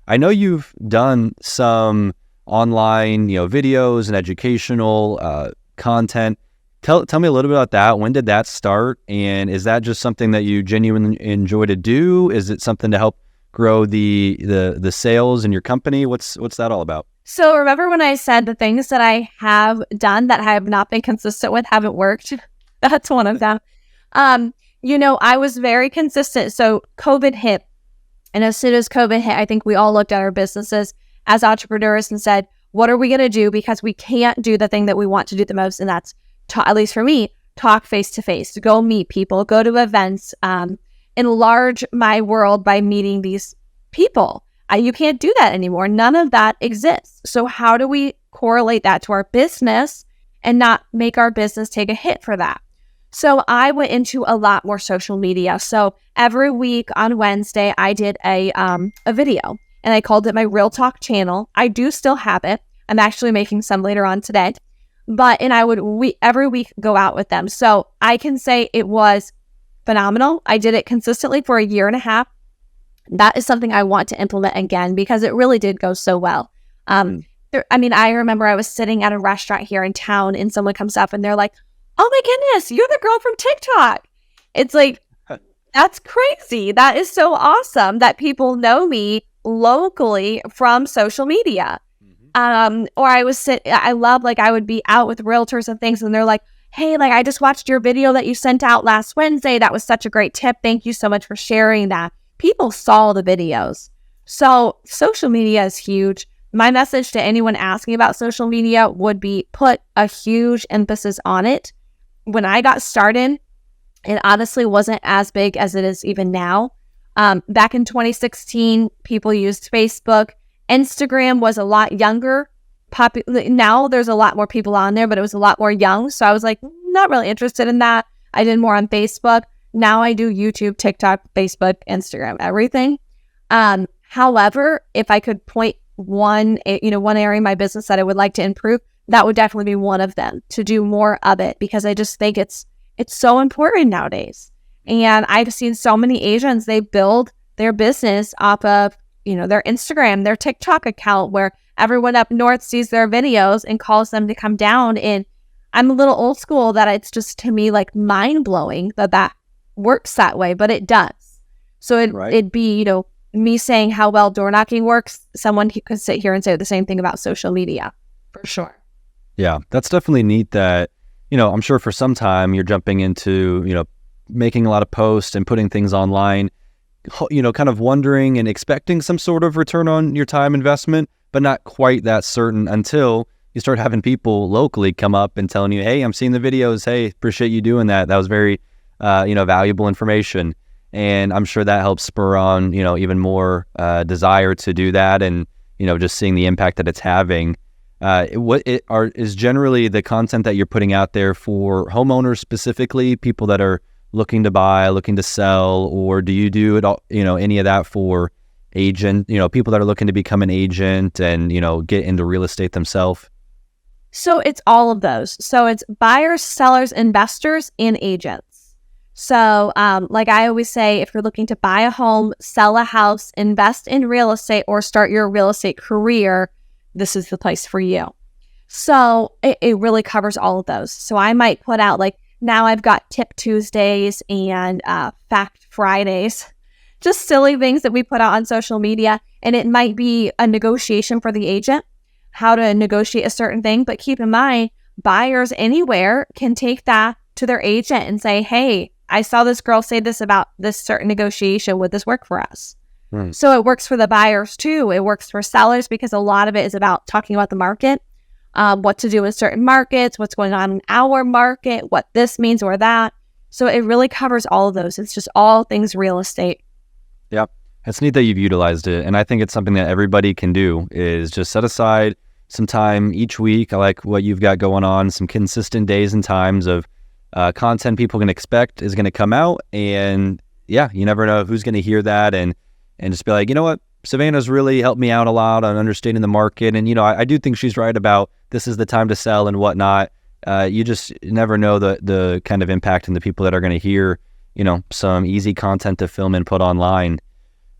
I know you've done some online, videos and educational content. Tell me a little bit about that. When did that start? And is that just something that you genuinely enjoy to do? Is it something to help grow the sales in your company? What's that all about? So remember when I said the things that I have done that I have not been consistent with haven't worked? That's one of them. I was very consistent. So COVID hit. And as soon as COVID hit, I think we all looked at our businesses as entrepreneurs and said, what are we going to do? Because we can't do the thing that we want to do the most. And that's, at least for me, talk face-to-face, go meet people, go to events, enlarge my world by meeting these people. You can't do that anymore. None of that exists. So how do we correlate that to our business and not make our business take a hit for that? So I went into a lot more social media. So every week on Wednesday, I did a video, and I called it my Real Talk channel. I do still have it. I'm actually making some later on today. And I would every week go out with them. So I can say it was phenomenal. I did it consistently for a year and a half. That is something I want to implement again because it really did go so well. I remember I was sitting at a restaurant here in town and someone comes up and they're like, oh my goodness, you're the girl from TikTok. It's like, that's crazy. That is so awesome that people know me locally from social media. Or I would be out with realtors and things and they're like, hey, I just watched your video that you sent out last Wednesday. That was such a great tip. Thank you so much for sharing that. People saw the videos. So social media is huge. My message to anyone asking about social media would be put a huge emphasis on it. When I got started, it honestly wasn't as big as it is even now. Back in 2016, people used Facebook. Instagram was a lot younger. Now there's a lot more people on there, but it was a lot more young. So I was like, not really interested in that. I did more on Facebook. Now I do YouTube, TikTok, Facebook, Instagram, everything. However, if I could point one area in my business that I would like to improve, that would definitely be one of them, to do more of it, because I just think it's so important nowadays. And I've seen so many Asians, they build their business off of, their Instagram, their TikTok account, where everyone up north sees their videos and calls them to come down. And I'm a little old school that it's just, to me, like mind blowing that works that way, but it does. So it'd be, me saying how well door knocking works, someone could sit here and say the same thing about social media, for sure. Yeah, that's definitely neat that, I'm sure for some time you're jumping into, making a lot of posts and putting things online, kind of wondering and expecting some sort of return on your time investment, but not quite that certain until you start having people locally come up and telling you, hey, I'm seeing the videos. Hey, appreciate you doing that. That was very, valuable information. And I'm sure that helps spur on, even more desire to do that and, just seeing the impact that it's having. Is generally the content that you're putting out there for homeowners specifically, people that are looking to buy, looking to sell, or do you do it all, any of that for agent, people that are looking to become an agent and, get into real estate themselves? So it's all of those. So it's buyers, sellers, investors, and agents. So like I always say, if you're looking to buy a home, sell a house, invest in real estate, or start your real estate career, this is the place for you. So it really covers all of those. So I might put out, now I've got Tip Tuesdays and Fact Fridays, just silly things that we put out on social media. And it might be a negotiation for the agent, how to negotiate a certain thing. But keep in mind, buyers anywhere can take that to their agent and say, hey, I saw this girl say this about this certain negotiation. Would this work for us? So it works for the buyers too. It works for sellers because a lot of it is about talking about the market, what to do in certain markets, what's going on in our market, what this means or that. So it really covers all of those. It's just all things real estate. Yeah. It's neat that you've utilized it. And I think it's something that everybody can do, is just set aside some time each week. I like what you've got going on, some consistent days and times of content people can expect is going to come out. And yeah, you never know who's going to hear that and just be like, you know what, Savannah's really helped me out a lot on understanding the market. And, I do think she's right about this is the time to sell and whatnot. You just never know the kind of impact and the people that are going to hear, some easy content to film and put online.